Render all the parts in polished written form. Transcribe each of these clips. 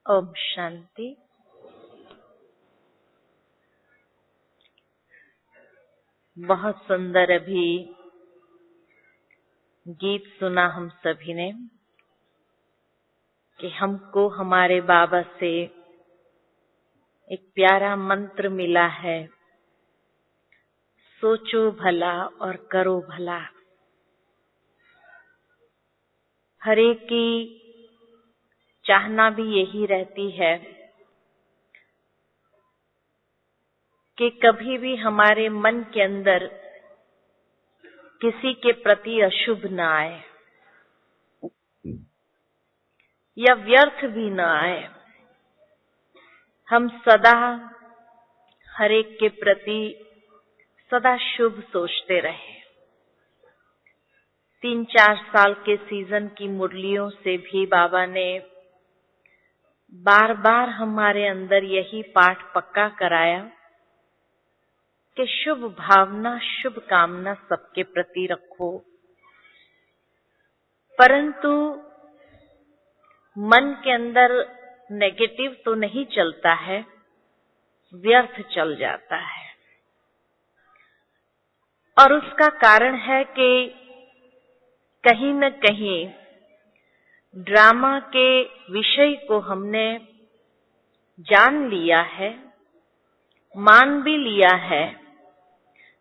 ओम शांति। बहुत सुंदर अभी गीत सुना हम सभी ने कि हमको हमारे बाबा से एक प्यारा मंत्र मिला है, सोचो भला और करो भला। हर एक की चाहना भी यही रहती है कि कभी भी हमारे मन के अंदर किसी के प्रति अशुभ न आए या व्यर्थ भी न आए। हम सदा हर एक के प्रति सदा शुभ सोचते रहे। 3-4 साल के सीजन की मुरलियों से भी बाबा ने बार बार हमारे अंदर यही पाठ पक्का कराया कि शुभ भावना शुभ कामना सबके प्रति रखो, परंतु मन के अंदर नेगेटिव तो नहीं चलता है, व्यर्थ चल जाता है। और उसका कारण है कि कहीं न कहीं ड्रामा के विषय को हमने जान लिया है, मान भी लिया है,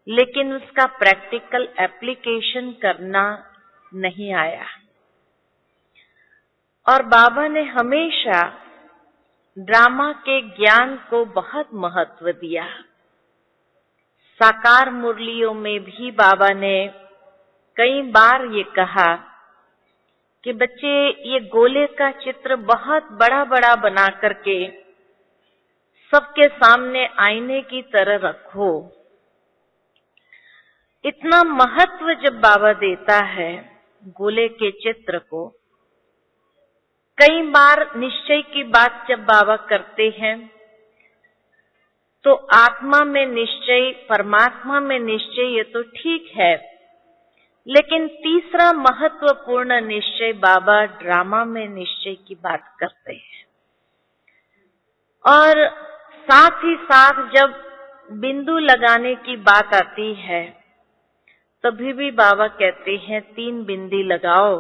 लेकिन उसका प्रैक्टिकल एप्लीकेशन करना नहीं आया। और बाबा ने हमेशा ड्रामा के ज्ञान को बहुत महत्व दिया। साकार मुरलियों में भी बाबा ने कई बार ये कहा कि बच्चे ये गोले का चित्र बहुत बड़ा बड़ा बना करके सबके सामने आईने की तरह रखो। इतना महत्व जब बाबा देता है गोले के चित्र को, कई बार निश्चय की बात जब बाबा करते हैं तो आत्मा में निश्चय, परमात्मा में निश्चय, ये तो ठीक है, लेकिन तीसरा महत्वपूर्ण निश्चय बाबा ड्रामा में निश्चय की बात करते हैं। और साथ ही साथ जब बिंदु लगाने की बात आती है तभी भी बाबा कहते हैं 3 बिंदी लगाओ,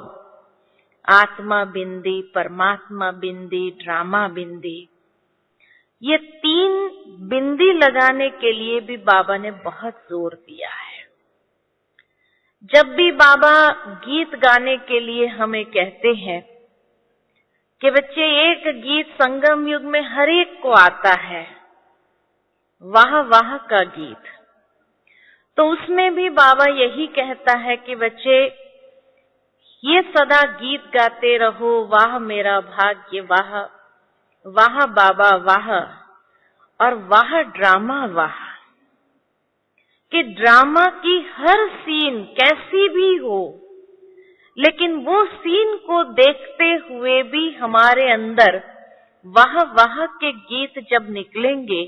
आत्मा बिंदी, परमात्मा बिंदी, ड्रामा बिंदी। ये 3 बिंदी लगाने के लिए भी बाबा ने बहुत जोर दिया है। जब भी बाबा गीत गाने के लिए हमें कहते हैं कि बच्चे एक गीत संगम युग में हर एक को आता है, वाह वाह का गीत, तो उसमें भी बाबा यही कहता है कि बच्चे ये सदा गीत गाते रहो, वाह मेरा भाग्य वाह, वाह बाबा वाह, और वाह ड्रामा वाह। कि ड्रामा की हर सीन कैसी भी हो, लेकिन वो सीन को देखते हुए भी हमारे अंदर वाह वाह के गीत जब निकलेंगे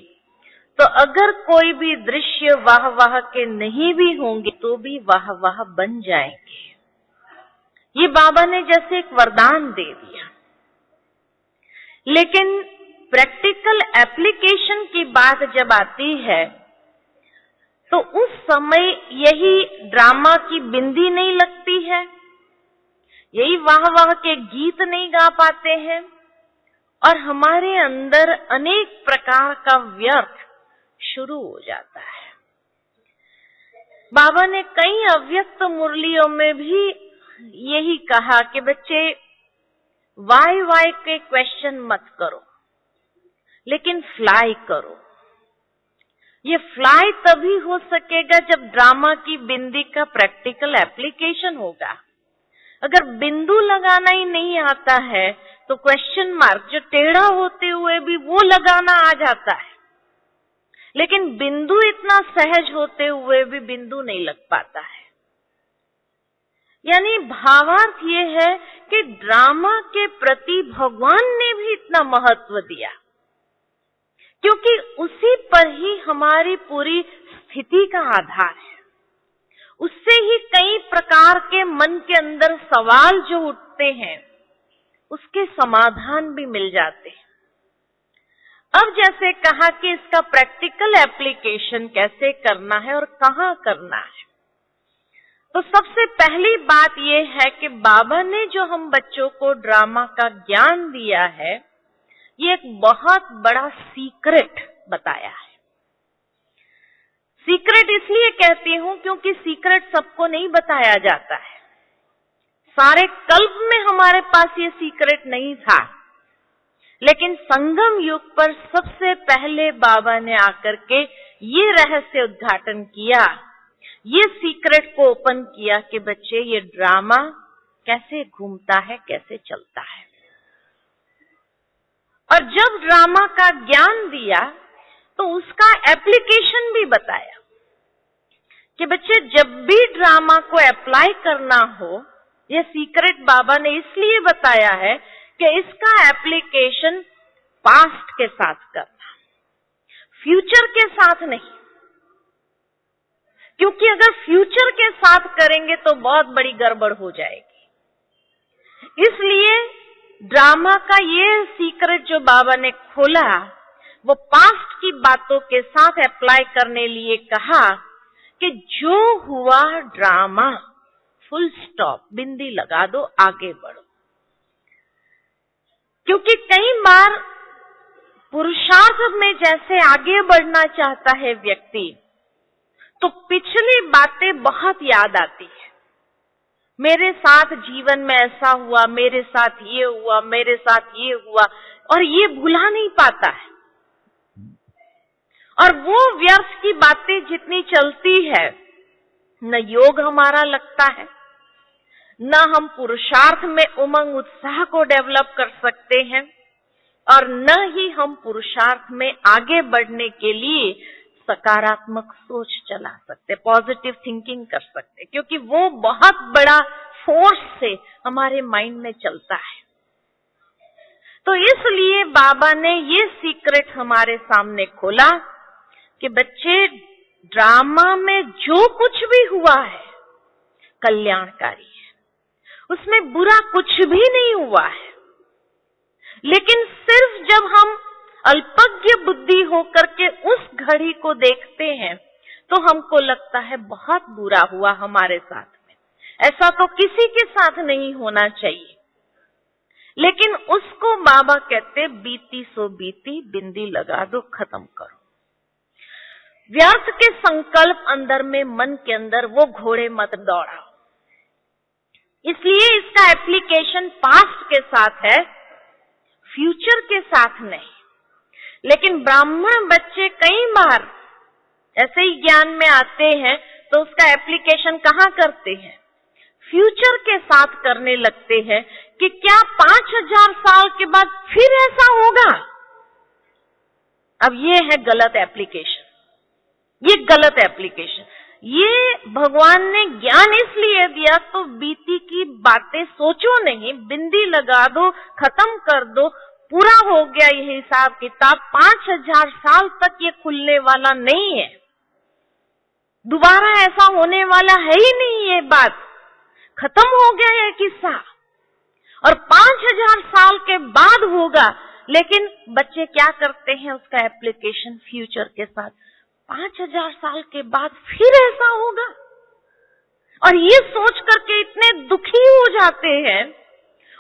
तो अगर कोई भी दृश्य वाह वाह के नहीं भी होंगे तो भी वाह वाह बन जाएंगे। ये बाबा ने जैसे एक वरदान दे दिया। लेकिन प्रैक्टिकल एप्लीकेशन की बात जब आती है तो उस समय यही ड्रामा की बिंदी नहीं लगती है, यही वाह वाह के गीत नहीं गा पाते हैं, और हमारे अंदर अनेक प्रकार का व्यर्थ शुरू हो जाता है। बाबा ने कई अव्यक्त मुरलियों में भी यही कहा कि बच्चे वाई के क्वेश्चन मत करो, लेकिन फ्लाई करो। ये फ्लाई तभी हो सकेगा जब ड्रामा की बिंदी का प्रैक्टिकल एप्लीकेशन होगा। अगर बिंदु लगाना ही नहीं आता है तो क्वेश्चन मार्क जो टेढ़ा होते हुए भी वो लगाना आ जाता है, लेकिन बिंदु इतना सहज होते हुए भी बिंदु नहीं लग पाता है। यानी भावार्थ ये है कि ड्रामा के प्रति भगवान ने भी इतना महत्व दिया, क्योंकि उसी पर ही हमारी पूरी स्थिति का आधार है। उससे ही कई प्रकार के मन के अंदर सवाल जो उठते हैं उसके समाधान भी मिल जाते हैं। अब जैसे कहा कि इसका प्रैक्टिकल एप्लीकेशन कैसे करना है और कहाँ करना है, तो सबसे पहली बात यह है कि बाबा ने जो हम बच्चों को ड्रामा का ज्ञान दिया है, ये एक बहुत बड़ा सीक्रेट बताया है। सीक्रेट इसलिए कहती हूं क्योंकि सीक्रेट सबको नहीं बताया जाता है। सारे कल्प में हमारे पास ये सीक्रेट नहीं था, लेकिन संगम युग पर सबसे पहले बाबा ने आकर के ये रहस्य उद्घाटन किया, ये सीक्रेट को ओपन किया कि बच्चे ये ड्रामा कैसे घूमता है, कैसे चलता है। और जब ड्रामा का ज्ञान दिया तो उसका एप्लीकेशन भी बताया कि बच्चे जब भी ड्रामा को अप्लाई करना हो, ये सीक्रेट बाबा ने इसलिए बताया है कि इसका एप्लीकेशन पास्ट के साथ करना, फ्यूचर के साथ नहीं। क्योंकि अगर फ्यूचर के साथ करेंगे तो बहुत बड़ी गड़बड़ हो जाएगी। इसलिए ड्रामा का ये सीक्रेट जो बाबा ने खोला, वो पास्ट की बातों के साथ अप्लाई करने लिए कहा कि जो हुआ ड्रामा, फुल स्टॉप, बिंदी लगा दो, आगे बढ़ो। क्योंकि कई बार पुरुषार्थ में जैसे आगे बढ़ना चाहता है व्यक्ति, तो पिछली बातें बहुत याद आती है। मेरे साथ जीवन में ऐसा हुआ, मेरे साथ ये हुआ, मेरे साथ ये हुआ, और ये भुला नहीं पाता है। और वो व्यर्थ की बातें जितनी चलती है, न योग हमारा लगता है, न हम पुरुषार्थ में उमंग उत्साह को डेवलप कर सकते हैं, और न ही हम पुरुषार्थ में आगे बढ़ने के लिए सकारात्मक सोच चला सकते, पॉजिटिव थिंकिंग कर सकते, क्योंकि वो बहुत बड़ा फोर्स से हमारे माइंड में चलता है। तो इसलिए बाबा ने ये सीक्रेट हमारे सामने खोला कि बच्चे ड्रामा में जो कुछ भी हुआ है कल्याणकारी है, उसमें बुरा कुछ भी नहीं हुआ है। लेकिन सिर्फ जब हम अल्पज्ञ बुद्धि होकर के उस घड़ी को देखते हैं तो हमको लगता है बहुत बुरा हुआ हमारे साथ में, ऐसा तो किसी के साथ नहीं होना चाहिए। लेकिन उसको बाबा कहते बीती सो बीती, बिंदी लगा दो, खत्म करो। व्यर्थ के संकल्प अंदर में, मन के अंदर वो घोड़े मत दौड़ाओ। इसलिए इसका एप्लीकेशन पास्ट के साथ है, फ्यूचर के साथ नहीं। लेकिन ब्राह्मण बच्चे कई बार ऐसे ही ज्ञान में आते हैं तो उसका एप्लीकेशन कहाँ करते हैं? फ्यूचर के साथ करने लगते हैं कि क्या 5000 साल के बाद फिर ऐसा होगा। अब ये है गलत एप्लीकेशन, ये गलत एप्लीकेशन। ये भगवान ने ज्ञान इसलिए दिया तो बीती की बातें सोचो नहीं, बिंदी लगा दो, खत्म कर दो, पूरा हो गया ये हिसाब किताब। 5000 साल तक ये खुलने वाला नहीं है, दोबारा ऐसा होने वाला है ही नहीं, ये बात खत्म हो गया है किस्सा। और 5000 साल के बाद होगा, लेकिन बच्चे क्या करते हैं उसका एप्लीकेशन फ्यूचर के साथ। 5000 साल के बाद फिर ऐसा होगा, और ये सोच करके इतने दुखी हो जाते हैं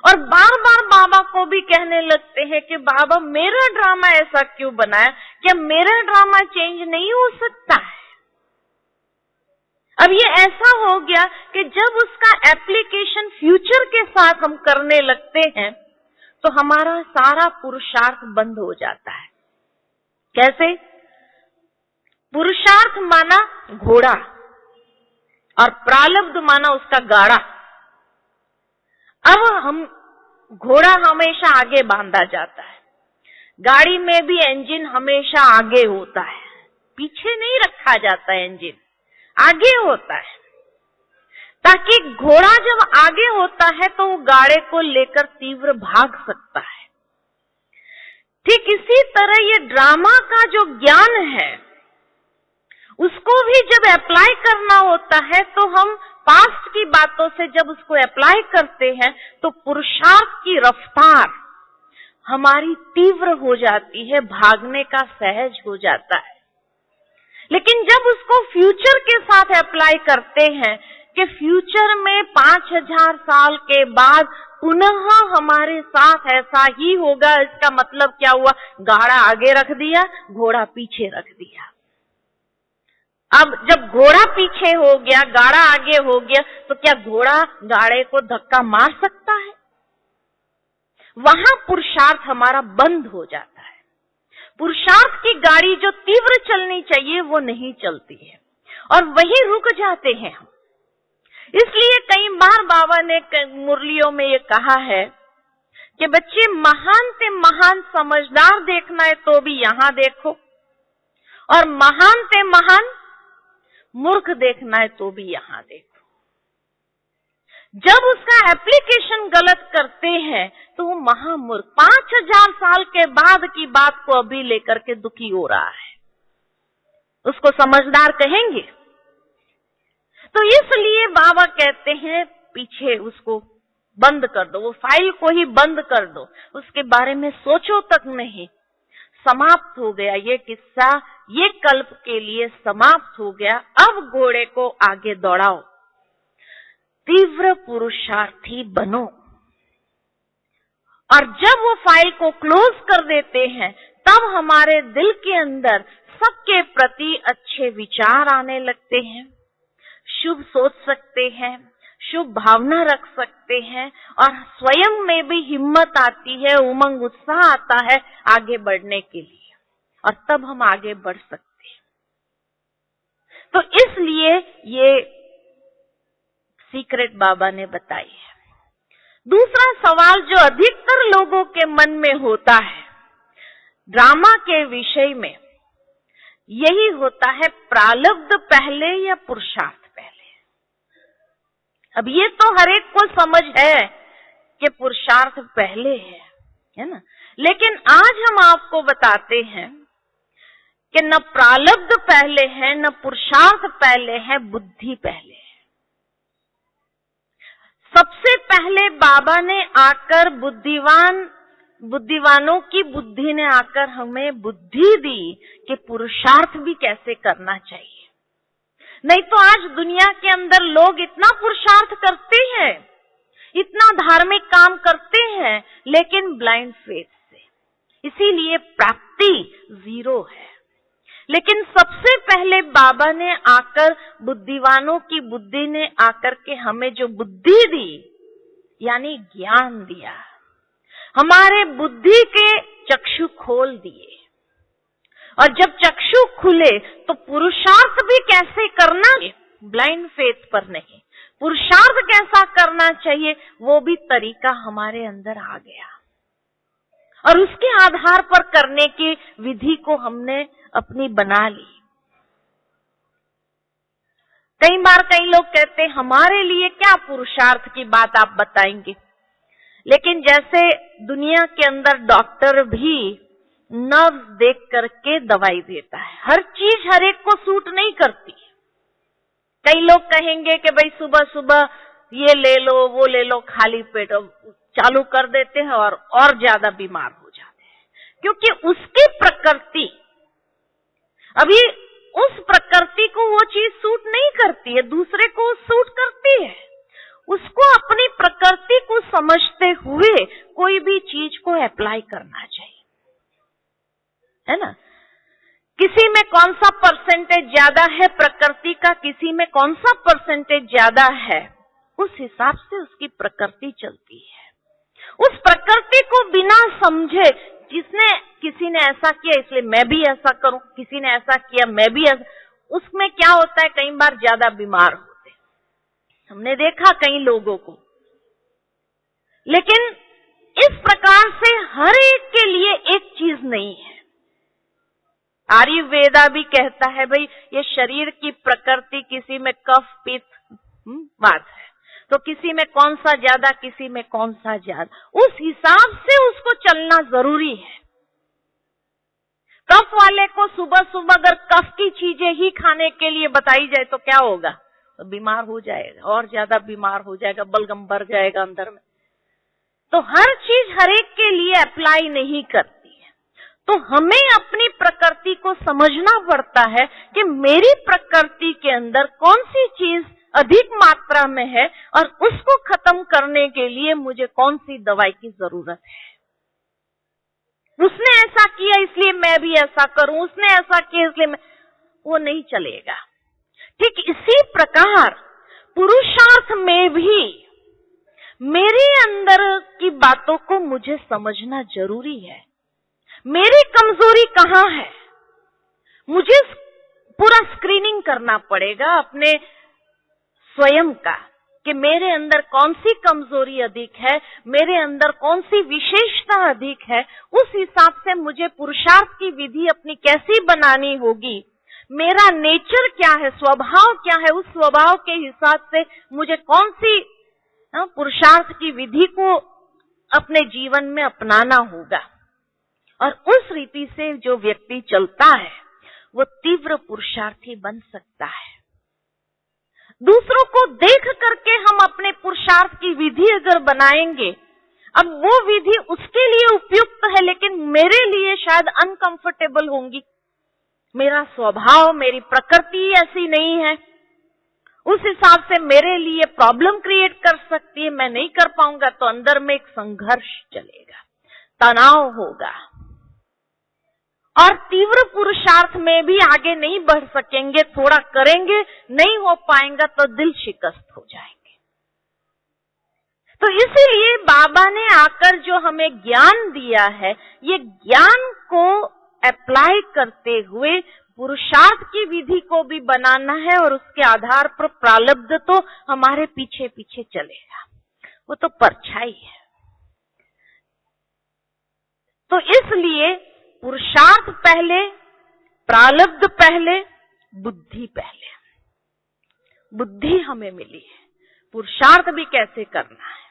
और बार बार बाबा को भी कहने लगते हैं कि बाबा मेरा ड्रामा ऐसा क्यों बनाया, क्या मेरा ड्रामा चेंज नहीं हो सकता है? अब ये ऐसा हो गया कि जब उसका एप्लीकेशन फ्यूचर के साथ हम करने लगते हैं तो हमारा सारा पुरुषार्थ बंद हो जाता है। कैसे? पुरुषार्थ माना घोड़ा और प्रारब्ध माना उसका गाड़ा। अब हम घोड़ा हमेशा आगे बांधा जाता है, गाड़ी में भी इंजन हमेशा आगे होता है, पीछे नहीं रखा जाता इंजन, आगे होता है, ताकि घोड़ा जब आगे होता है तो वो गाड़े को लेकर तीव्र भाग सकता है। ठीक इसी तरह ये ड्रामा का जो ज्ञान है उसको भी जब अप्लाई करना होता है तो हम पास्ट की बातों से जब उसको अप्लाई करते हैं तो पुरुषार्थ की रफ्तार हमारी तीव्र हो जाती है, भागने का सहज हो जाता है। लेकिन जब उसको फ्यूचर के साथ अप्लाई करते हैं कि फ्यूचर में 5000 साल के बाद पुनः हमारे साथ ऐसा ही होगा, इसका मतलब क्या हुआ? गाड़ा आगे रख दिया, घोड़ा पीछे रख दिया। अब जब घोड़ा पीछे हो गया, गाड़ा आगे हो गया, तो क्या घोड़ा गाड़े को धक्का मार सकता है? वहां पुरुषार्थ हमारा बंद हो जाता है। पुरुषार्थ की गाड़ी जो तीव्र चलनी चाहिए वो नहीं चलती है और वहीं रुक जाते हैं हम। इसलिए कई बार बाबा ने मुरलियों में ये कहा है कि बच्चे, महान से महान समझदार देखना है तो भी यहां देखो, और महान से महान मूर्ख देखना है तो भी यहां देखो। जब उसका एप्लीकेशन गलत करते हैं तो वो महामूर्ख 5000 साल के बाद की बात को अभी लेकर के दुखी हो रहा है, उसको समझदार कहेंगे? तो इसलिए बाबा कहते हैं पीछे उसको बंद कर दो, वो फाइल को ही बंद कर दो, उसके बारे में सोचो तक नहीं। समाप्त हो गया ये किस्सा, ये कल्प के लिए समाप्त हो गया। अब घोड़े को आगे दौड़ाओ, तीव्र पुरुषार्थी बनो। और जब वो फाइल को क्लोज कर देते हैं तब हमारे दिल के अंदर सबके प्रति अच्छे विचार आने लगते हैं, शुभ सोच सकते हैं, शुभ भावना रख सकते हैं और स्वयं में भी हिम्मत आती है, उमंग उत्साह आता है आगे बढ़ने के लिए, और तब हम आगे बढ़ सकते हैं। तो इसलिए ये सीक्रेट बाबा ने बताई है। दूसरा सवाल जो अधिकतर लोगों के मन में होता है ड्रामा के विषय में, यही होता है प्रारब्ध पहले या पुरुषार्थ पहले। अब ये तो हर एक को समझ है कि पुरुषार्थ पहले है ना? लेकिन आज हम आपको बताते हैं कि न प्रारब्ध पहले है, न पुरुषार्थ पहले है, बुद्धि पहले है। सबसे पहले बाबा ने आकर बुद्धिवानों की बुद्धि ने आकर हमें बुद्धि दी कि पुरुषार्थ भी कैसे करना चाहिए। नहीं तो आज दुनिया के अंदर लोग इतना पुरुषार्थ करते हैं, इतना धार्मिक काम करते हैं, लेकिन ब्लाइंड फेथ से, इसीलिए प्राप्ति 0 है। लेकिन सबसे पहले बाबा ने आकर, बुद्धिवानों की बुद्धि ने आकर के हमें जो बुद्धि दी, यानी ज्ञान दिया, हमारे बुद्धि के चक्षु खोल दिए। और जब चक्षु खुले तो पुरुषार्थ भी कैसे करना, ब्लाइंड फेथ पर नहीं, पुरुषार्थ कैसा करना चाहिए वो भी तरीका हमारे अंदर आ गया, और उसके आधार पर करने की विधि को हमने अपनी बना ली। कई बार कई लोग कहते हैं हमारे लिए क्या पुरुषार्थ की बात आप बताएंगे, लेकिन जैसे दुनिया के अंदर डॉक्टर भी नर्व्स देख करके दवाई देता है, हर चीज हर एक को सूट नहीं करती। कई लोग कहेंगे कि भाई सुबह सुबह ये ले लो वो ले लो, खाली पेट चालू कर देते हैं और ज्यादा बीमार हो जाते हैं, क्योंकि उसकी प्रकृति, अभी उस प्रकृति को वो चीज सूट नहीं करती है, दूसरे को सूट करती है। उसको अपनी प्रकृति को समझते हुए कोई भी चीज को अप्लाई करना चाहिए, है ना? किसी में कौन सा परसेंटेज ज्यादा है प्रकृति का, किसी में कौन सा परसेंटेज ज्यादा है, उस हिसाब से उसकी प्रकृति चलती है। उस प्रकृति को बिना समझे, किसी ने ऐसा किया इसलिए मैं भी ऐसा करूं, किसी ने ऐसा किया मैं भी ऐसा, उसमें क्या होता है कई बार ज्यादा बीमार होते, हमने देखा कई लोगों को। लेकिन इस प्रकार से हर एक के लिए एक चीज नहीं है। आयुर्वेदा भी कहता है भाई ये शरीर की प्रकृति, किसी में कफ पित्त बात है, तो किसी में कौन सा ज्यादा, किसी में कौन सा ज्यादा, उस हिसाब से उसको चलना जरूरी है। कफ वाले को सुबह सुबह अगर कफ की चीजें ही खाने के लिए बताई जाए तो क्या होगा, तो बीमार हो जाएगा और ज्यादा बीमार हो जाएगा, बलगम भर जाएगा अंदर में। तो हर चीज हर एक के लिए अप्लाई नहीं करती है। तो हमें अपनी प्रकृति को समझना पड़ता है कि मेरी प्रकृति के अंदर कौन सी चीज अधिक मात्रा में है और उसको खत्म करने के लिए मुझे कौन सी दवाई की जरूरत है। उसने ऐसा किया इसलिए मैं भी ऐसा करूं, उसने ऐसा किया इसलिए वो नहीं चलेगा। ठीक इसी प्रकार पुरुषार्थ में भी मेरे अंदर की बातों को मुझे समझना जरूरी है। मेरी कमजोरी कहाँ है, मुझे पूरा स्क्रीनिंग करना पड़ेगा अपने स्वयं का कि मेरे अंदर कौन सी कमजोरी अधिक है, मेरे अंदर कौन सी विशेषता अधिक है। उस हिसाब से मुझे पुरुषार्थ की विधि अपनी कैसी बनानी होगी, मेरा नेचर क्या है, स्वभाव क्या है, उस स्वभाव के हिसाब से मुझे कौन सी पुरुषार्थ की विधि को अपने जीवन में अपनाना होगा। और उस रीति से जो व्यक्ति चलता है वो तीव्र पुरुषार्थी बन सकता है। दूसरों को देख करके हम अपने पुरुषार्थ की विधि अगर बनाएंगे, अब वो विधि उसके लिए उपयुक्त है लेकिन मेरे लिए शायद अनकंफर्टेबल होंगी। मेरा स्वभाव, मेरी प्रकृति ऐसी नहीं है, उस हिसाब से मेरे लिए प्रॉब्लम क्रिएट कर सकती है, मैं नहीं कर पाऊंगा। तो अंदर में एक संघर्ष चलेगा, तनाव होगा और तीव्र पुरुषार्थ में भी आगे नहीं बढ़ सकेंगे। थोड़ा करेंगे, नहीं हो पाएगा तो दिल शिकस्त हो जाएंगे। तो इसीलिए बाबा ने आकर जो हमें ज्ञान दिया है, ये ज्ञान को अप्लाई करते हुए पुरुषार्थ की विधि को भी बनाना है और उसके आधार पर प्रारब्ध तो हमारे पीछे पीछे चलेगा, वो तो परछाई है। तो इसलिए पुरुषार्थ पहले, प्रारब्ध पहले, बुद्धि पहले। बुद्धि हमें मिली है, पुरुषार्थ भी कैसे करना है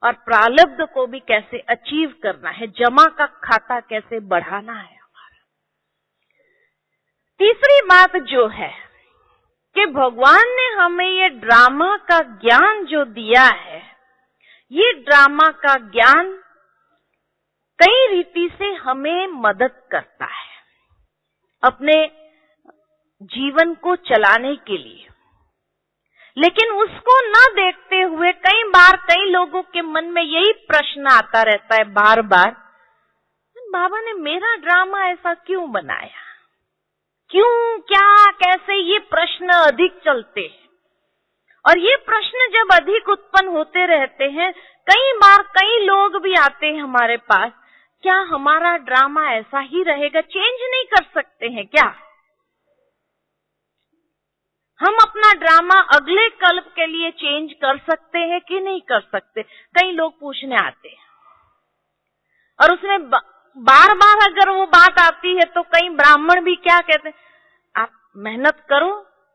और प्रारब्ध को भी कैसे अचीव करना है, जमा का खाता कैसे बढ़ाना है हमारा। तीसरी बात जो है कि भगवान ने हमें ये ड्रामा का ज्ञान जो दिया है, ये ड्रामा का ज्ञान कई रीति से हमें मदद करता है अपने जीवन को चलाने के लिए। लेकिन उसको न देखते हुए कई बार कई लोगों के मन में यही प्रश्न आता रहता है बार बार, बाबा ने मेरा ड्रामा ऐसा क्यों बनाया, क्यों, क्या, कैसे, ये प्रश्न अधिक चलते हैं। और ये प्रश्न जब अधिक उत्पन्न होते रहते हैं, कई बार कई लोग भी आते हैं हमारे पास, क्या हमारा ड्रामा ऐसा ही रहेगा, चेंज नहीं कर सकते हैं क्या? हम अपना ड्रामा अगले कल्प के लिए चेंज कर सकते हैं कि नहीं कर सकते? कई लोग पूछने आते हैं और उसमें बार बार अगर वो बात आती है तो कई ब्राह्मण भी क्या कहते हैं, आप मेहनत करो,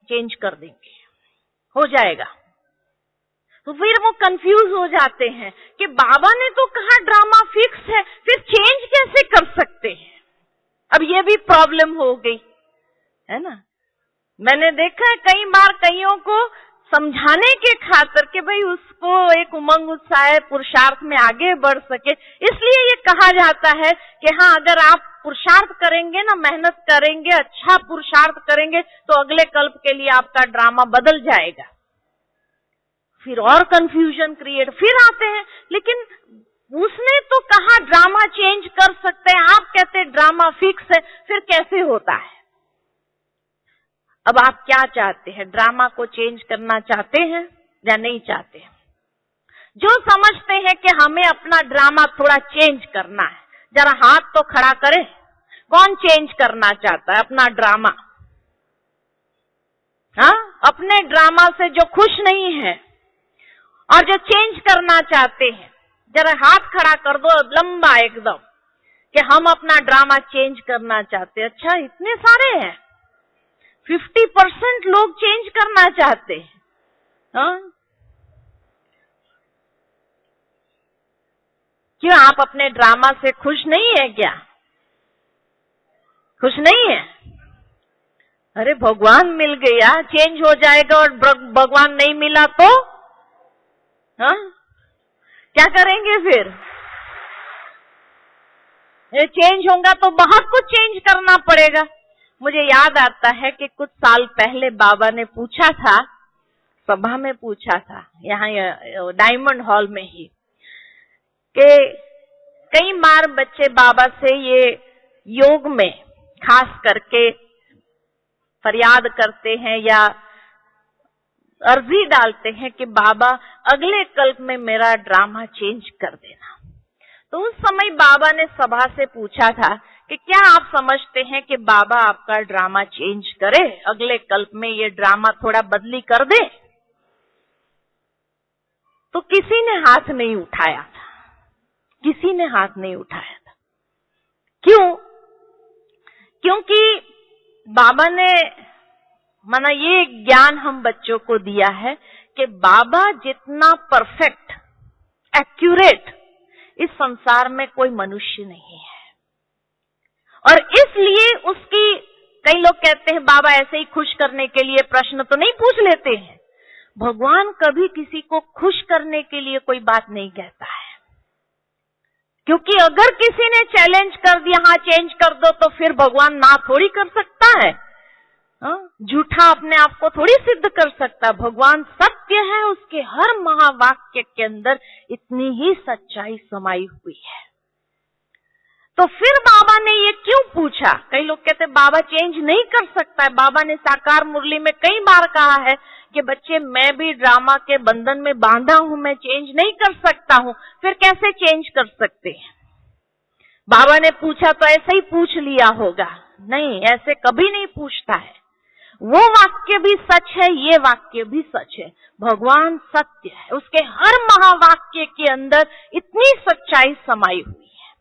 चेंज कर देंगे, हो जाएगा। तो फिर वो कंफ्यूज हो जाते हैं कि बाबा ने तो कहा ड्रामा फिक्स है, फिर चेंज कैसे कर सकते हैं? अब ये भी प्रॉब्लम हो गई है ना। मैंने देखा है कई बार कईयों को समझाने के खातिर कि भाई उसको एक उमंग उत्साह है, पुरुषार्थ में आगे बढ़ सके, इसलिए ये कहा जाता है कि हाँ, अगर आप पुरुषार्थ करेंगे ना, मेहनत करेंगे, अच्छा पुरुषार्थ करेंगे तो अगले कल्प के लिए आपका ड्रामा बदल जाएगा। फिर और कंफ्यूजन क्रिएट, फिर आते हैं, लेकिन उसने तो कहा ड्रामा चेंज कर सकते हैं, आप कहते हैं ड्रामा फिक्स है, फिर कैसे होता है? अब आप क्या चाहते हैं, ड्रामा को चेंज करना चाहते हैं या नहीं चाहते हैं? जो समझते हैं कि हमें अपना ड्रामा थोड़ा चेंज करना है, जरा हाथ तो खड़ा करे, कौन चेंज करना चाहता है अपना ड्रामा? हाँ, अपने ड्रामा से जो खुश नहीं है और जो चेंज करना चाहते हैं, जरा हाथ खड़ा कर दो लंबा एकदम कि हम अपना ड्रामा चेंज करना चाहते हैं। अच्छा, इतने सारे हैं, 50% लोग चेंज करना चाहते हैं। हाँ, क्यों, आप अपने ड्रामा से खुश नहीं है क्या? खुश नहीं है? अरे भगवान मिल गया, चेंज हो जाएगा, और भगवान नहीं मिला तो? हाँ, क्या करेंगे फिर? ये चेंज होगा तो बहुत कुछ चेंज करना पड़ेगा। मुझे याद आता है कि कुछ साल पहले बाबा ने पूछा था, सभा में पूछा था, यहाँ डायमंड हॉल में ही, कि कई बार बच्चे बाबा से ये योग में खास करके फरियाद करते हैं या अर्जी डालते हैं कि बाबा अगले कल्प में मेरा ड्रामा चेंज कर देना। तो उस समय बाबा ने सभा से पूछा था कि क्या आप समझते हैं कि बाबा आपका ड्रामा चेंज करे, अगले कल्प में ये ड्रामा थोड़ा बदली कर दे? तो किसी ने हाथ नहीं उठाया था, किसी ने हाथ नहीं उठाया था। क्यों? क्योंकि बाबा ने माना ये ज्ञान हम बच्चों को दिया है कि बाबा जितना परफेक्ट, एक्यूरेट इस संसार में कोई मनुष्य नहीं है। और इसलिए उसकी, कई लोग कहते हैं बाबा ऐसे ही खुश करने के लिए प्रश्न तो नहीं पूछ लेते हैं। भगवान कभी किसी को खुश करने के लिए कोई बात नहीं कहता है, क्योंकि अगर किसी ने चैलेंज कर दिया, हाँ चेंज कर दो, तो फिर भगवान ना थोड़ी कर सकता है। झूठा अपने आप को थोड़ी सिद्ध कर सकता। भगवान सत्य है, उसके हर महावाक्य के अंदर इतनी ही सच्चाई समाई हुई है। तो फिर बाबा ने ये क्यों पूछा? कई लोग कहते हैं बाबा चेंज नहीं कर सकता है। बाबा ने साकार मुरली में कई बार कहा है कि बच्चे मैं भी ड्रामा के बंधन में बांधा हूं, मैं चेंज नहीं कर सकता हूं। फिर कैसे चेंज कर सकते हैं? बाबा ने पूछा तो ऐसे ही पूछ लिया होगा? नहीं, ऐसे कभी नहीं पूछता है। वो वाक्य भी सच है, ये वाक्य भी सच है। भगवान सत्य है, उसके हर महावाक्य के अंदर इतनी सच्चाई समाई हुई है,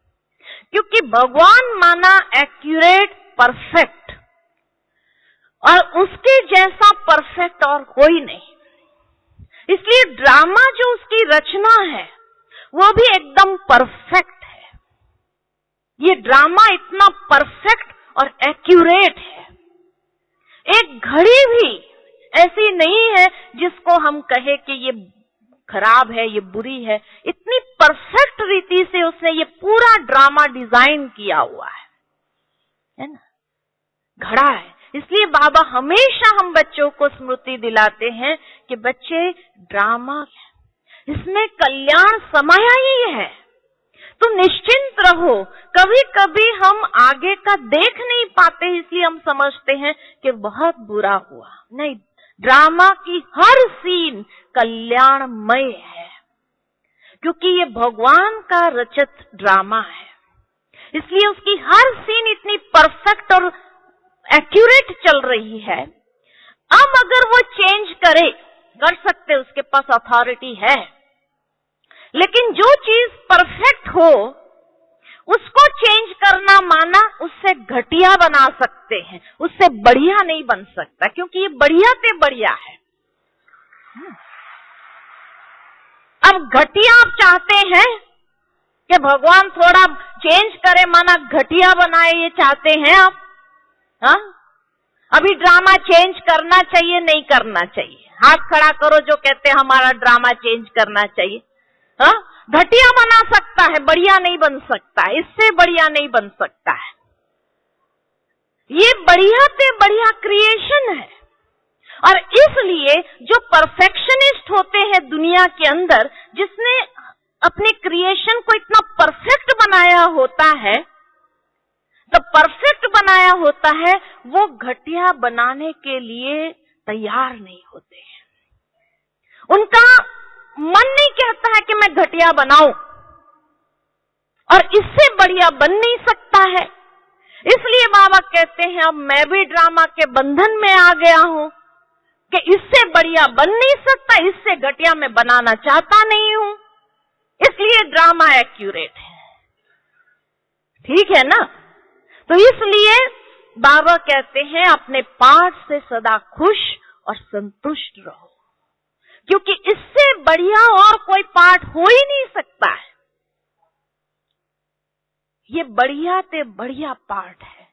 क्योंकि भगवान माना एक्यूरेट, परफेक्ट, और उसके जैसा परफेक्ट और कोई नहीं। इसलिए ड्रामा जो उसकी रचना है वो भी एकदम परफेक्ट है। ये ड्रामा इतना परफेक्ट और एक्यूरेट है। एक घड़ी भी ऐसी नहीं है जिसको हम कहे कि ये खराब है, ये बुरी है। इतनी परफेक्ट रीति से उसने ये पूरा ड्रामा डिजाइन किया हुआ है ना? घड़ा है। इसलिए बाबा हमेशा हम बच्चों को स्मृति दिलाते हैं कि बच्चे ड्रामा इसमें कल्याण समाया ही है, तो निश्चिंत रहो। कभी कभी हम आगे का देख नहीं पाते, इसलिए हम समझते हैं कि बहुत बुरा हुआ। नहीं, ड्रामा की हर सीन कल्याणमय है, क्योंकि ये भगवान का रचित ड्रामा है। इसलिए उसकी हर सीन इतनी परफेक्ट और एक्यूरेट चल रही है। अब अगर वो चेंज कर सकते, उसके पास अथॉरिटी है। लेकिन जो चीज परफेक्ट हो उसको चेंज करना माना उससे घटिया बना सकते हैं, उससे बढ़िया नहीं बन सकता, क्योंकि ये बढ़िया से बढ़िया है। अब घटिया आप चाहते हैं कि भगवान थोड़ा चेंज करे, माना घटिया बनाए, ये चाहते हैं आप? हाँ, अभी ड्रामा चेंज करना चाहिए नहीं करना चाहिए? हाथ खड़ा करो जो कहते हैं हमारा ड्रामा चेंज करना चाहिए। हाँ, घटिया बना सकता है, बढ़िया नहीं बन सकता, इससे बढ़िया नहीं बन सकता है। ये बढ़िया से बढ़िया क्रिएशन है। और इसलिए जो परफेक्शनिस्ट होते हैं दुनिया के अंदर, जिसने अपने क्रिएशन को इतना परफेक्ट बनाया होता है, तो परफेक्ट बनाया होता है, वो घटिया बनाने के लिए तैयार नहीं होते हैं। उनका मन नहीं कहता है कि मैं घटिया बनाऊं, और इससे बढ़िया बन नहीं सकता है। इसलिए बाबा कहते हैं अब मैं भी ड्रामा के बंधन में आ गया हूं कि इससे बढ़िया बन नहीं सकता, इससे घटिया मैं बनाना चाहता नहीं हूं, इसलिए ड्रामा एक्यूरेट है। ठीक है ना? तो इसलिए बाबा कहते हैं अपने पाठ से सदा खुश और संतुष्ट रहो, क्योंकि इससे बढ़िया और कोई पाठ हो ही नहीं सकता है। ये बढ़िया से बढ़िया पाठ है।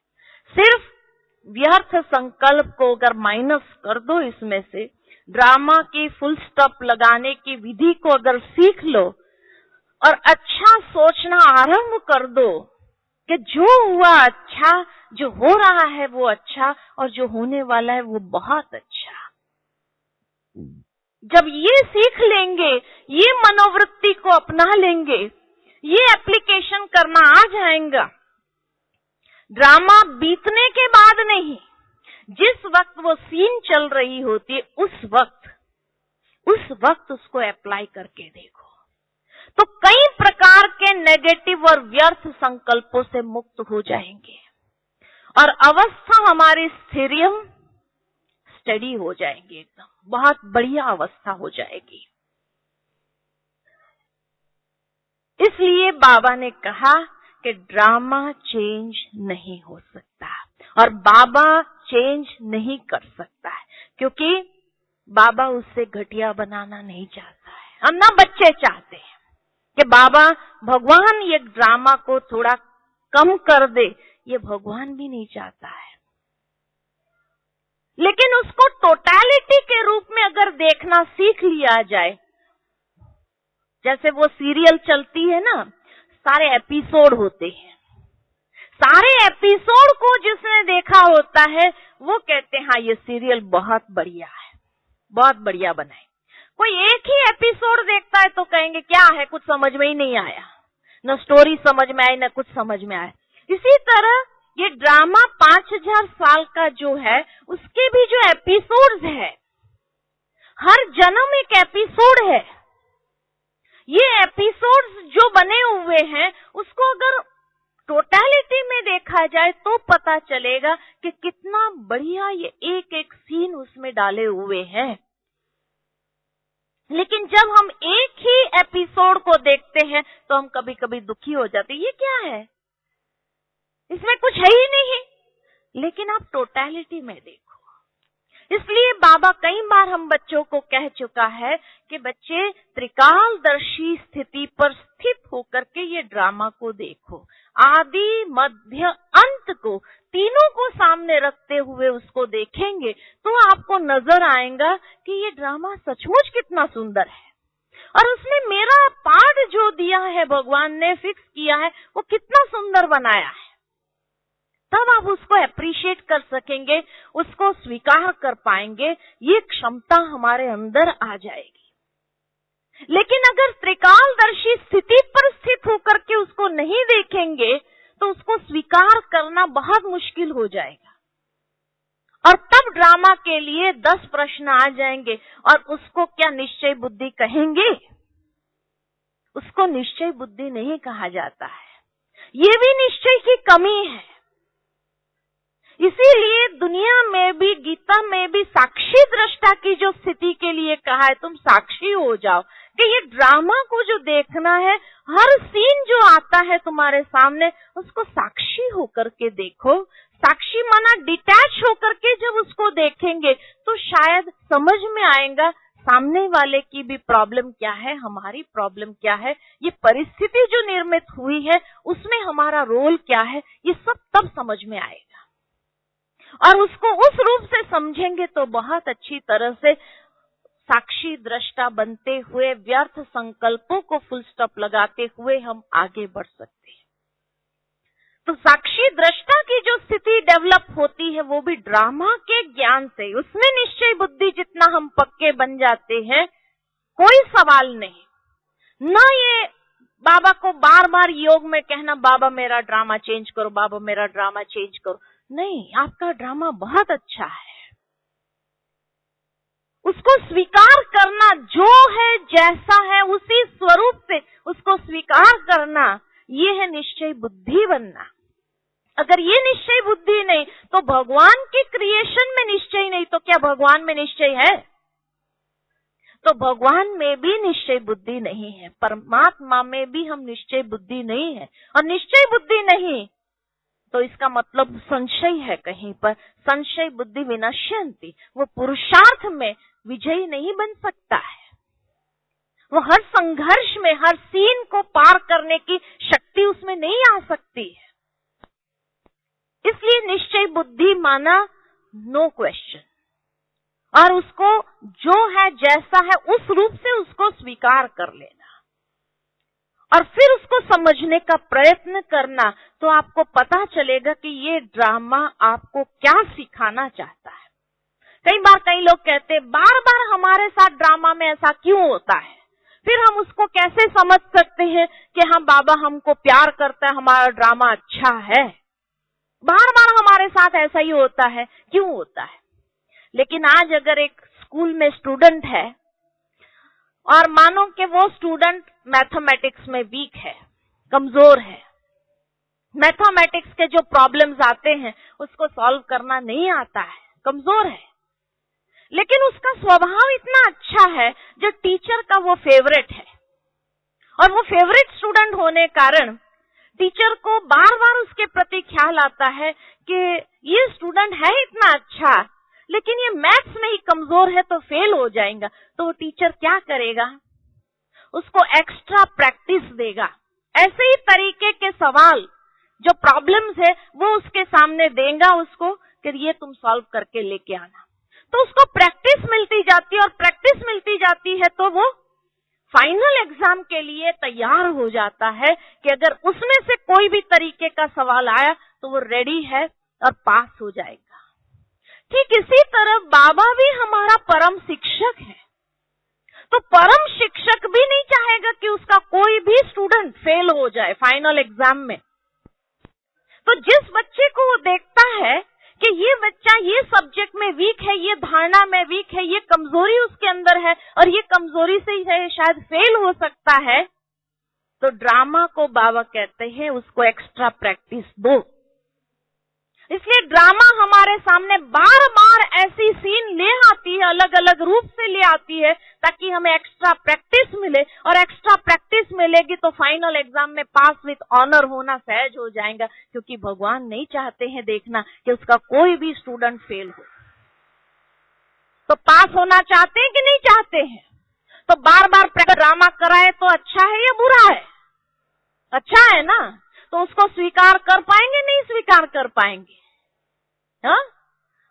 सिर्फ व्यर्थ संकल्प को अगर माइनस कर दो, इसमें से ड्रामा की फुल स्टॉप लगाने की विधि को अगर सीख लो, और अच्छा सोचना आरंभ कर दो कि जो हुआ अच्छा, जो हो रहा है वो अच्छा, और जो होने वाला है वो बहुत अच्छा। जब ये सीख लेंगे, ये मनोवृत्ति को अपना लेंगे, ये एप्लीकेशन करना आ जाएगा, ड्रामा बीतने के बाद नहीं, जिस वक्त वो सीन चल रही होती है उस वक्त उसको अप्लाई करके देखो, तो कई प्रकार के नेगेटिव और व्यर्थ संकल्पों से मुक्त हो जाएंगे और अवस्था हमारी स्थिरियम स्टडी हो जाएगी, एकदम बहुत बढ़िया अवस्था हो जाएगी। इसलिए बाबा ने कहा कि ड्रामा चेंज नहीं हो सकता और बाबा चेंज नहीं कर सकता है, क्योंकि बाबा उससे घटिया बनाना नहीं चाहता है और ना बच्चे चाहते हैं कि बाबा भगवान ये ड्रामा को थोड़ा कम कर दे, ये भगवान भी नहीं चाहता है। लेकिन उसको टोटलिटी के रूप में अगर देखना सीख लिया जाए, जैसे वो सीरियल चलती है ना, सारे एपिसोड होते हैं, सारे एपिसोड को जिसने देखा होता है वो कहते हैं हाँ ये सीरियल बहुत बढ़िया है, बहुत बढ़िया बनाए। कोई एक ही एपिसोड देखता है तो कहेंगे क्या है, कुछ समझ में ही नहीं आया, न स्टोरी समझ में आई न कुछ समझ में आया। इसी तरह ये ड्रामा 5000 साल का जो है उसके भी जो एपिसोड्स है, हर जन्म एक एपिसोड है। ये एपिसोड्स जो बने हुए हैं उसको अगर टोटलिटी में देखा जाए तो पता चलेगा कि कितना बढ़िया ये एक एक सीन उसमें डाले हुए हैं। लेकिन जब हम एक ही एपिसोड को देखते हैं तो हम कभी कभी दुखी हो जाते हैं, ये क्या है, इसमें कुछ है ही नहीं। लेकिन आप टोटलिटी में देखो। इसलिए बाबा कई बार हम बच्चों को कह चुका है कि बच्चे त्रिकालदर्शी स्थिति पर स्थित होकर के ये ड्रामा को देखो, आदि मध्य अंत को तीनों को सामने रखते हुए उसको देखेंगे तो आपको नजर आएगा कि ये ड्रामा सचमुच कितना सुंदर है और उसमें मेरा पार्ट जो दिया है भगवान ने फिक्स किया है वो कितना सुंदर बनाया है। तब आप उसको अप्रिशिएट कर सकेंगे, उसको स्वीकार कर पाएंगे, ये क्षमता हमारे अंदर आ जाएगी। लेकिन अगर त्रिकालदर्शी स्थिति पर स्थित होकर के उसको नहीं देखेंगे तो उसको स्वीकार करना बहुत मुश्किल हो जाएगा और तब ड्रामा के लिए 10 प्रश्न आ जाएंगे। और उसको क्या निश्चय बुद्धि कहेंगे? उसको निश्चय बुद्धि नहीं कहा जाता है, ये भी निश्चय की कमी है। इसीलिए दुनिया में भी, गीता में भी साक्षी दृष्टा की जो स्थिति के लिए कहा है, तुम साक्षी हो जाओ कि ये ड्रामा को जो देखना है, हर सीन जो आता है तुम्हारे सामने उसको साक्षी होकर के देखो। साक्षी माना डिटैच होकर के जब उसको देखेंगे तो शायद समझ में आएगा सामने वाले की भी प्रॉब्लम क्या है, हमारी प्रॉब्लम क्या है, ये परिस्थिति जो निर्मित हुई है उसमें हमारा रोल क्या है, ये सब तब समझ में आएगा। और उसको उस रूप से समझेंगे तो बहुत अच्छी तरह से साक्षी दृष्टा बनते हुए, व्यर्थ संकल्पों को फुल स्टॉप लगाते हुए हम आगे बढ़ सकते हैं। तो साक्षी दृष्टा की जो स्थिति डेवलप होती है वो भी ड्रामा के ज्ञान से, उसमें निश्चय बुद्धि जितना हम पक्के बन जाते हैं कोई सवाल नहीं। ना ये बाबा को बार बार योग में कहना बाबा मेरा ड्रामा चेंज करो, बाबा मेरा ड्रामा चेंज करो, नहीं, आपका ड्रामा बहुत अच्छा है। उसको स्वीकार करना, जो है जैसा है उसी स्वरूप से उसको स्वीकार करना, ये है निश्चय बुद्धि बनना। अगर ये निश्चय बुद्धि नहीं तो भगवान के क्रिएशन में निश्चय नहीं, तो क्या भगवान में निश्चय है? तो भगवान में भी निश्चय बुद्धि नहीं है, परमात्मा में भी हम निश्चय बुद्धि नहीं है। और निश्चय बुद्धि नहीं तो इसका मतलब संशय है कहीं पर। संशय बुद्धि विनश्यन्ति, वो पुरुषार्थ में विजयी नहीं बन सकता है। वो हर संघर्ष में, हर सीन को पार करने की शक्ति उसमें नहीं आ सकती है। इसलिए निश्चय बुद्धि माना नो क्वेश्चन, और उसको जो है जैसा है उस रूप से उसको स्वीकार कर लेना। और फिर उसको समझने का प्रयत्न करना, तो आपको पता चलेगा कि ये ड्रामा आपको क्या सिखाना चाहता है। कई बार कई लोग कहते हैं बार बार हमारे साथ ड्रामा में ऐसा क्यों होता है, फिर हम उसको कैसे समझ सकते हैं कि हाँ बाबा हमको प्यार करता है, हमारा ड्रामा अच्छा है। बार बार हमारे साथ ऐसा ही होता है, क्यों होता है? लेकिन आज अगर एक स्कूल में स्टूडेंट है और मानो कि वो स्टूडेंट मैथमेटिक्स में वीक है, कमजोर है, मैथमेटिक्स के जो प्रॉब्लम्स आते हैं उसको सॉल्व करना नहीं आता है, कमजोर है, लेकिन उसका स्वभाव इतना अच्छा है जो टीचर का वो फेवरेट है, और वो फेवरेट स्टूडेंट होने कारण टीचर को बार बार उसके प्रति ख्याल आता है कि ये स्टूडेंट है इतना अच्छा, लेकिन ये मैथ्स में ही कमजोर है तो फेल हो जाएगा। तो वो टीचर क्या करेगा? उसको एक्स्ट्रा प्रैक्टिस देगा। ऐसे ही तरीके के सवाल जो प्रॉब्लम्स है वो उसके सामने देगा उसको कि ये तुम सॉल्व करके लेके आना। तो उसको प्रैक्टिस मिलती जाती है, और प्रैक्टिस मिलती जाती है तो वो फाइनल एग्जाम के लिए तैयार हो जाता है कि अगर उसमें से कोई भी तरीके का सवाल आया तो वो रेडी है और पास हो जाएगा। ठीक इसी तरह बाबा भी हमारा परम शिक्षक है, तो परम शिक्षक भी नहीं चाहेगा कि उसका कोई भी स्टूडेंट फेल हो जाए फाइनल एग्जाम में। तो जिस बच्चे को वो देखता है कि ये बच्चा ये सब्जेक्ट में वीक है, ये धारणा में वीक है, ये कमजोरी उसके अंदर है और ये कमजोरी से ही शायद फेल हो सकता है, तो ड्रामा को बाबा कहते हैं उसको एक्स्ट्रा प्रैक्टिस दो। इसलिए ड्रामा हमारे सामने बार बार ऐसी सीन ले आती है, अलग अलग रूप से ले आती है, ताकि हमें एक्स्ट्रा प्रैक्टिस मिले, और एक्स्ट्रा प्रैक्टिस मिलेगी तो फाइनल एग्जाम में पास विद ऑनर होना सहज हो जाएगा, क्योंकि भगवान नहीं चाहते हैं देखना कि उसका कोई भी स्टूडेंट फेल हो। तो पास होना चाहते हैं कि नहीं चाहते हैं? तो बार बार ड्रामा कराए तो अच्छा है या बुरा है? अच्छा है ना। तो उसको स्वीकार कर पाएंगे, नहीं स्वीकार कर पाएंगे? हाँ,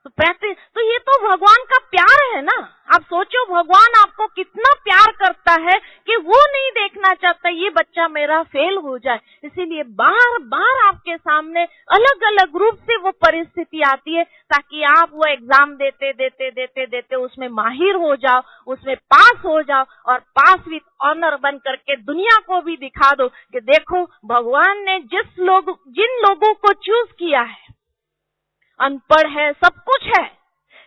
तो प्रैक्टिस, तो ये तो भगवान का प्यार है ना। आप सोचो भगवान आपको कितना प्यार करता है कि वो नहीं देखना चाहता ये बच्चा मेरा फेल हो जाए। इसीलिए बार बार आपके सामने अलग अलग रूप से वो परिस्थिति आती है, ताकि आप वो एग्जाम देते देते देते देते उसमें माहिर हो जाओ, उसमें पास हो जाओ, और पास विद ऑनर बन करके दुनिया को भी दिखा दो कि देखो भगवान ने जिन लोगों को चूज किया है, अनपढ़ है, सब कुछ है,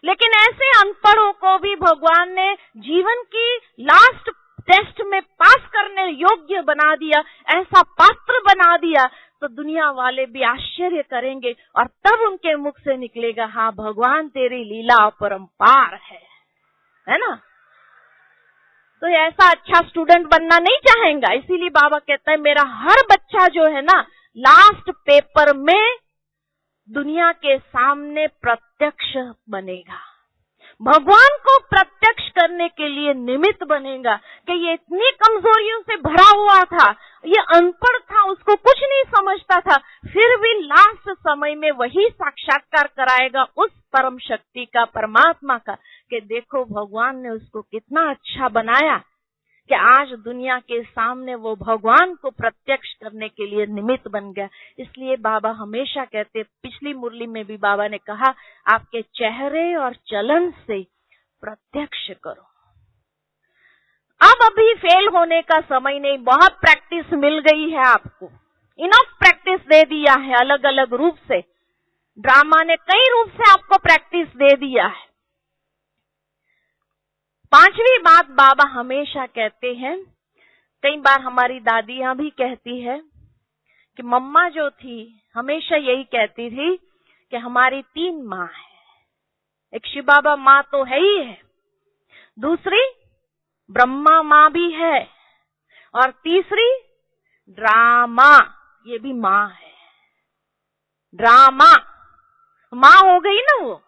लेकिन ऐसे अनपढ़ों को भी भगवान ने जीवन की लास्ट टेस्ट में पास करने योग्य बना दिया, ऐसा पात्र बना दिया, तो दुनिया वाले भी आश्चर्य करेंगे, और तब उनके मुख से निकलेगा हाँ भगवान तेरी लीला अपरंपार है ना। तो ऐसा अच्छा स्टूडेंट बनना नहीं चाहेगा। इसीलिए बाबा कहता है मेरा हर बच्चा जो है ना लास्ट पेपर में दुनिया के सामने प्रत्यक्ष बनेगा, भगवान को प्रत्यक्ष करने के लिए निमित्त बनेगा कि ये इतनी कमजोरियों से भरा हुआ था, ये अनपढ़ था, उसको कुछ नहीं समझता था, फिर भी लास्ट समय में वही साक्षात्कार कराएगा उस परम शक्ति का, परमात्मा का, कि देखो भगवान ने उसको कितना अच्छा बनाया कि आज दुनिया के सामने वो भगवान को प्रत्यक्ष करने के लिए निमित्त बन गया। इसलिए बाबा हमेशा कहते, पिछली मुरली में भी बाबा ने कहा आपके चेहरे और चलन से प्रत्यक्ष करो। अब अभी फेल होने का समय नहीं, बहुत प्रैक्टिस मिल गई है आपको, इनफ प्रैक्टिस दे दिया है अलग अलग रूप से। ड्रामा ने कई रूप से आपको प्रैक्टिस दे दिया है। पांचवी बात बाबा हमेशा कहते हैं, कई बार हमारी दादियां भी कहती है कि मम्मा जो थी हमेशा यही कहती थी कि हमारी 3 माँ है, एक शिव बाबा माँ तो है ही है, दूसरी ब्रह्मा माँ भी है, और तीसरी ड्रामा, ये भी माँ है। ड्रामा माँ हो गई ना वो।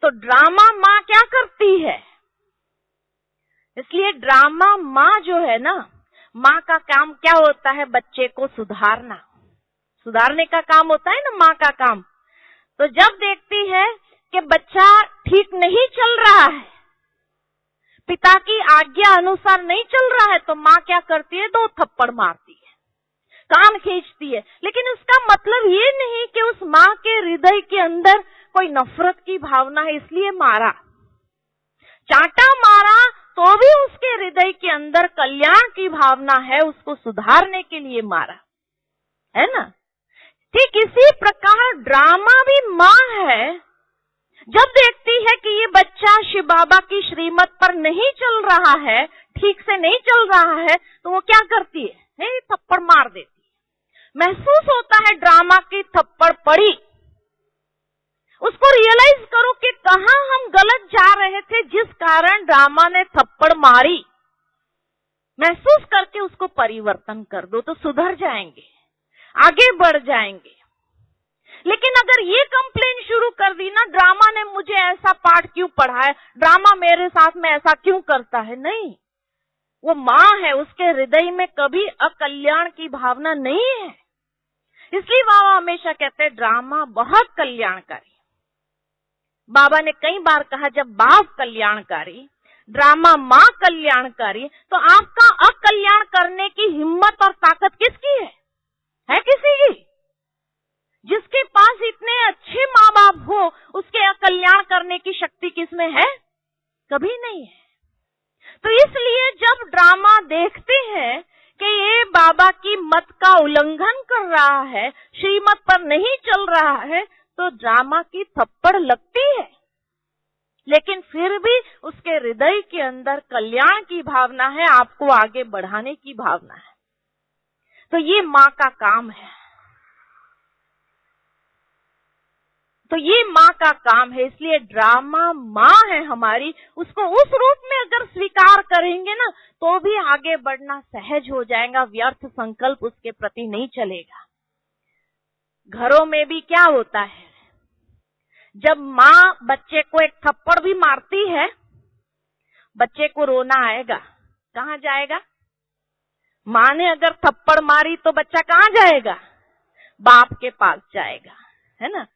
तो ड्रामा माँ क्या करती है? इसलिए ड्रामा माँ जो है ना, माँ का काम क्या होता है? बच्चे को सुधारना, सुधारने का काम होता है ना माँ का काम। तो जब देखती है कि बच्चा ठीक नहीं चल रहा है, पिता की आज्ञा अनुसार नहीं चल रहा है तो माँ क्या करती है, 2 थप्पड़ मारती है, कान खींचती है। लेकिन उसका मतलब ये नहीं कि उस माँ के हृदय के अंदर कोई नफरत की भावना है इसलिए मारा। चांटा मारा तो भी उसके हृदय के अंदर कल्याण की भावना है, उसको सुधारने के लिए मारा, है ना। ठीक इसी प्रकार ड्रामा भी माँ है, जब देखती है कि ये बच्चा शिव बाबा की श्रीमत पर नहीं चल रहा है, ठीक से नहीं चल रहा है, तो वो क्या करती है, थप्पड़ मार देती है। महसूस होता है ड्रामा की थप्पड़ पड़ी, उसको रियलाइज करो कि कहाँ हम गलत जा रहे थे जिस कारण ड्रामा ने थप्पड़ मारी। महसूस करके उसको परिवर्तन कर दो तो सुधर जाएंगे, आगे बढ़ जाएंगे। लेकिन अगर ये कंप्लेन शुरू कर दी ना, ड्रामा ने मुझे ऐसा पाठ क्यों पढ़ाया, ड्रामा मेरे साथ में ऐसा क्यों करता है, नहीं, वो माँ है, उसके हृदय में कभी अकल्याण की भावना नहीं है। इसलिए बाबा हमेशा कहते हैं ड्रामा बहुत कल्याणकारी। बाबा ने कई बार कहा जब बाप कल्याणकारी, ड्रामा माँ कल्याणकारी, तो आपका अकल्याण करने की हिम्मत और ताकत किसकी है किसी की? जिसके पास इतने अच्छे माँ बाप हो उसके अकल्याण करने की शक्ति किसमें है? कभी नहीं है। तो इसलिए जब ड्रामा देखते हैं कि ये बाबा की मत का उल्लंघन कर रहा है, श्रीमत पर नहीं चल रहा है, तो ड्रामा की थप्पड़ लगती है। लेकिन फिर भी उसके हृदय के अंदर कल्याण की भावना है, आपको आगे बढ़ाने की भावना है। तो ये माँ का काम है, तो ये माँ का काम है। इसलिए ड्रामा माँ है हमारी, उसको उस रूप में अगर स्वीकार करेंगे ना तो भी आगे बढ़ना सहज हो जाएगा, व्यर्थ संकल्प उसके प्रति नहीं चलेगा। घरों में भी क्या होता है, जब माँ बच्चे को एक थप्पड़ भी मारती है, बच्चे को रोना आएगा, कहाँ जाएगा? माँ ने अगर थप्पड़ मारी तो बच्चा कहाँ जाएगा? बाप के पास जाएगा, है ना।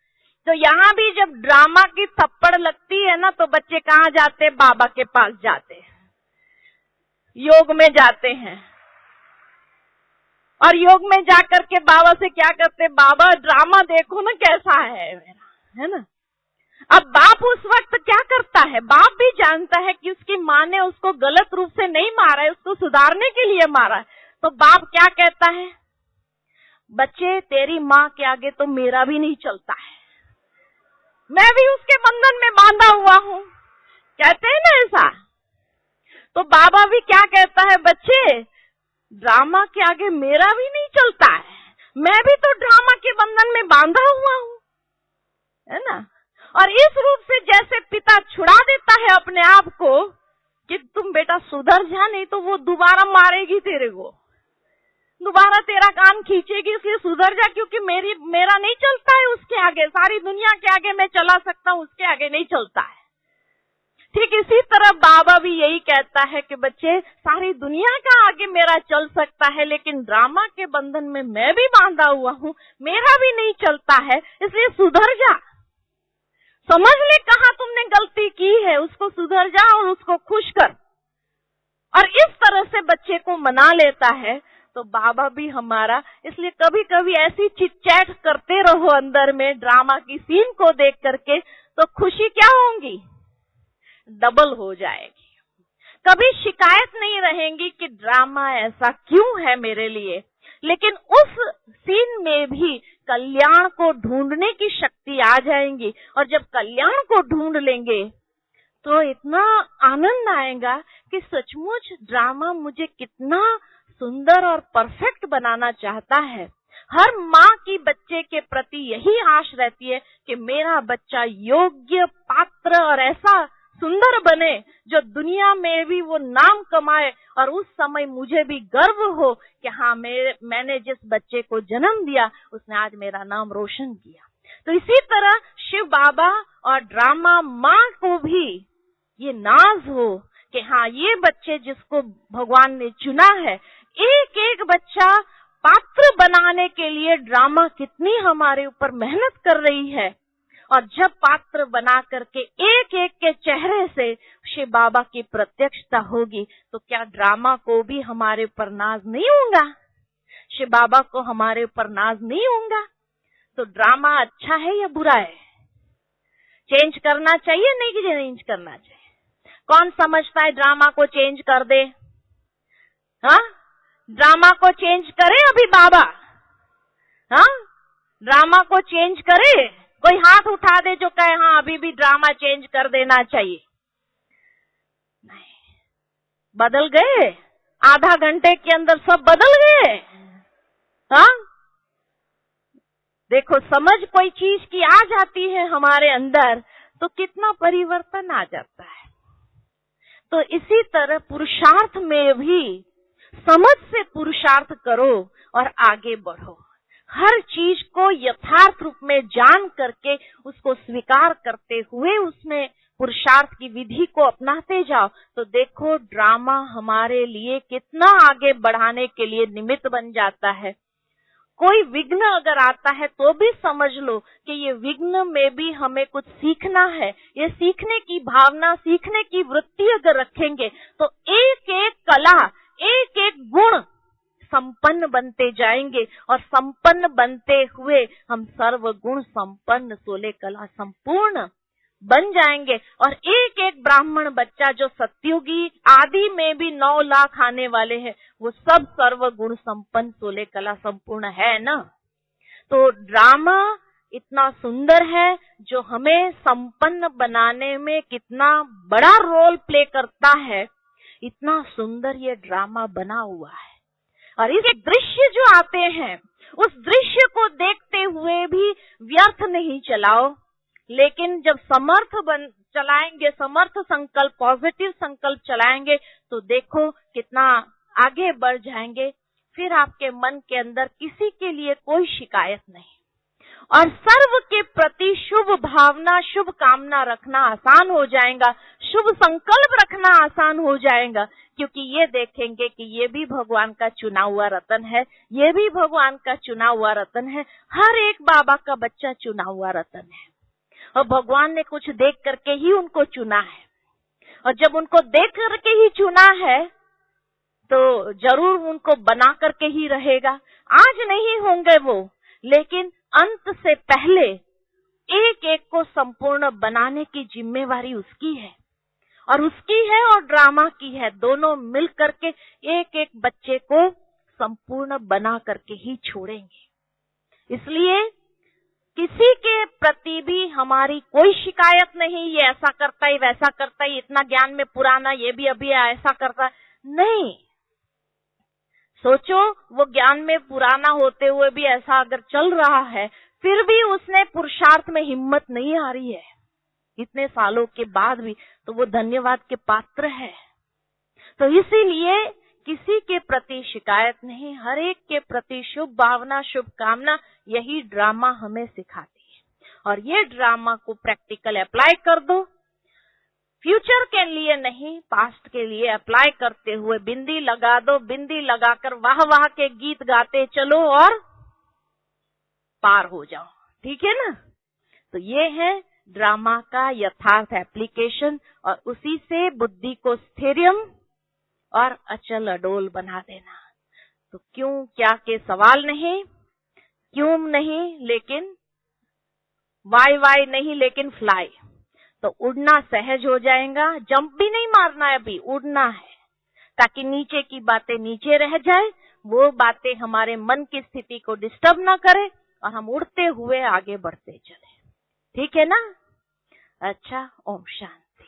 तो यहाँ भी जब ड्रामा की थप्पड़ लगती है ना तो बच्चे कहाँ जाते? बाबा के पास जाते हैं, योग में जाते हैं। और योग में जाकर के बाबा से क्या करते? बाबा ड्रामा देखो ना कैसा है मेरा, है ना। अब बाप उस वक्त क्या करता है? बाप भी जानता है कि उसकी माँ ने उसको गलत रूप से नहीं मारा है, उसको सुधारने के लिए मारा है। तो बाप क्या कहता है? बच्चे तेरी माँ के आगे तो मेरा भी नहीं चलता है, मैं भी उसके बंधन में बांधा हुआ हूँ, कहते हैं ना ऐसा। तो बाबा भी क्या कहता है? बच्चे ड्रामा के आगे मेरा भी नहीं चलता है, मैं भी तो ड्रामा के बंधन में बांधा हुआ हूँ, है ना। और इस रूप से जैसे पिता छुड़ा देता है अपने आप को कि तुम बेटा सुधर जा, नहीं तो वो दोबारा मारेगी तेरे को, दोबारा तेरा कान खींचेगी, इसलिए सुधर जा, क्योंकि मेरा नहीं चलता है उसके आगे, सारी दुनिया के आगे मैं चला सकता हूँ, उसके आगे नहीं चलता है। ठीक इसी तरह बाबा भी यही कहता है कि बच्चे सारी दुनिया का आगे मेरा चल सकता है, लेकिन ड्रामा के बंधन में मैं भी बांधा हुआ हूँ, मेरा भी नहीं चलता है, इसलिए सुधर जा, समझ ले कहाँ तुमने गलती की है, उसको सुधर जा और उसको खुश कर। और इस तरह से बच्चे को मना लेता है। तो बाबा भी हमारा, इसलिए कभी कभी ऐसी चिट-चैट करते रहो अंदर में ड्रामा की सीन को देख करके, तो खुशी क्या होंगी? डबल हो जाएगी। कभी शिकायत नहीं रहेंगी कि ड्रामा ऐसा क्यों है मेरे लिए, लेकिन उस सीन में भी कल्याण को ढूंढने की शक्ति आ जाएंगी। और जब कल्याण को ढूंढ लेंगे तो इतना आनंद आएगा कि सचमुच ड्रामा मुझे कितना सुंदर और परफेक्ट बनाना चाहता है। हर माँ की बच्चे के प्रति यही आश रहती है कि मेरा बच्चा योग्य, पात्र और ऐसा सुंदर बने जो दुनिया में भी वो नाम कमाए, और उस समय मुझे भी गर्व हो कि हाँ मैंने जिस बच्चे को जन्म दिया उसने आज मेरा नाम रोशन किया। तो इसी तरह शिव बाबा और ड्रामा माँ को भी ये नाज हो कि हाँ ये बच्चे जिसको भगवान ने चुना है, एक एक बच्चा पात्र बनाने के लिए ड्रामा कितनी हमारे ऊपर मेहनत कर रही है। और जब पात्र बना करके एक एक के चेहरे से शिव बाबा की प्रत्यक्षता होगी, तो क्या ड्रामा को भी हमारे ऊपर नाज नहीं होगा? शिव बाबा को हमारे ऊपर नाज नहीं होगा? तो ड्रामा अच्छा है या बुरा है? चेंज करना चाहिए नहीं कि चेंज करना चाहिए? कौन समझता है ड्रामा को चेंज कर दे? हाँ, ड्रामा को चेंज करे अभी बाबा? हाँ, ड्रामा को चेंज करे? कोई हाथ उठा दे जो कहे हाँ अभी भी ड्रामा चेंज कर देना चाहिए। नहीं, बदल गए, आधा घंटे के अंदर सब बदल गए। हाँ, देखो समझ कोई चीज की आ जाती है हमारे अंदर तो कितना परिवर्तन आ जाता है। तो इसी तरह पुरुषार्थ में भी समझ से पुरुषार्थ करो और आगे बढ़ो। हर चीज को यथार्थ रूप में जान करके उसको स्वीकार करते हुए उसमें पुरुषार्थ की विधि को अपनाते जाओ, तो देखो ड्रामा हमारे लिए कितना आगे बढ़ाने के लिए निमित्त बन जाता है। कोई विघ्न अगर आता है तो भी समझ लो कि ये विघ्न में भी हमें कुछ सीखना है। ये सीखने की भावना, सीखने की वृत्ति अगर रखेंगे तो एक एक कला, एक एक गुण संपन्न बनते जाएंगे और संपन्न बनते हुए हम सर्व गुण संपन्न 16 कला संपूर्ण बन जाएंगे। और एक एक ब्राह्मण बच्चा जो सत्युगी आदि में भी 9 लाख आने वाले हैं, वो सब सर्व गुण संपन्न 16 कला संपूर्ण है ना। तो ड्रामा इतना सुंदर है जो हमें संपन्न बनाने में कितना बड़ा रोल प्ले करता है। इतना सुंदर ये ड्रामा बना हुआ है। और इस दृश्य जो आते हैं उस दृश्य को देखते हुए भी व्यर्थ नहीं चलाओ, लेकिन जब चलाएंगे, समर्थ संकल्प, पॉजिटिव संकल्प चलाएंगे तो देखो कितना आगे बढ़ जाएंगे। फिर आपके मन के अंदर किसी के लिए कोई शिकायत नहीं और सर्व के प्रति शुभ भावना, शुभ कामना रखना आसान हो जाएगा, शुभ संकल्प रखना आसान हो जाएगा, क्योंकि ये देखेंगे कि ये भी भगवान का चुना हुआ रतन है, ये भी भगवान का चुना हुआ रतन है। हर एक बाबा का बच्चा चुना हुआ रतन है और भगवान ने कुछ देख करके ही उनको चुना है। और जब उनको देख करके ही चुना है तो जरूर उनको बना करके ही रहेगा। आज नहीं होंगे वो, लेकिन अंत से पहले एक एक को संपूर्ण बनाने की जिम्मेवारी उसकी है और उसकी है और ड्रामा की है। दोनों मिल करके एक एक बच्चे को संपूर्ण बना करके ही छोड़ेंगे। इसलिए किसी के प्रति भी हमारी कोई शिकायत नहीं, ये ऐसा करता है, वैसा करता है, इतना ज्ञान में पुराना, ये भी अभी ऐसा करता है, नहीं। सोचो वो ज्ञान में पुराना होते हुए भी ऐसा अगर चल रहा है, फिर भी उसने पुरुषार्थ में हिम्मत नहीं आ रही है इतने सालों के बाद भी, तो वो धन्यवाद के पात्र है। तो इसीलिए किसी के प्रति शिकायत नहीं, हर एक के प्रति शुभ भावना, शुभ कामना, यही ड्रामा हमें सिखाती है। और ये ड्रामा को प्रैक्टिकल अप्लाई कर दो, फ्यूचर के लिए नहीं, पास्ट के लिए अप्लाई करते हुए बिंदी लगा दो, बिंदी लगाकर वाह वाह के गीत गाते चलो और पार हो जाओ। ठीक है ना। तो ये है ड्रामा का यथार्थ एप्लीकेशन और उसी से बुद्धि को स्थिरम और अचल अडोल बना देना। तो क्यों क्या के सवाल नहीं, क्यों नहीं, लेकिन वाई नहीं, लेकिन फ्लाई। तो उड़ना सहज हो जाएगा, जंप भी नहीं मारना है, अभी उड़ना है, ताकि नीचे की बातें नीचे रह जाए, वो बातें हमारे मन की स्थिति को डिस्टर्ब ना करे और हम उड़ते हुए आगे बढ़ते चले। ठीक है ना। अच्छा, ओम शांति।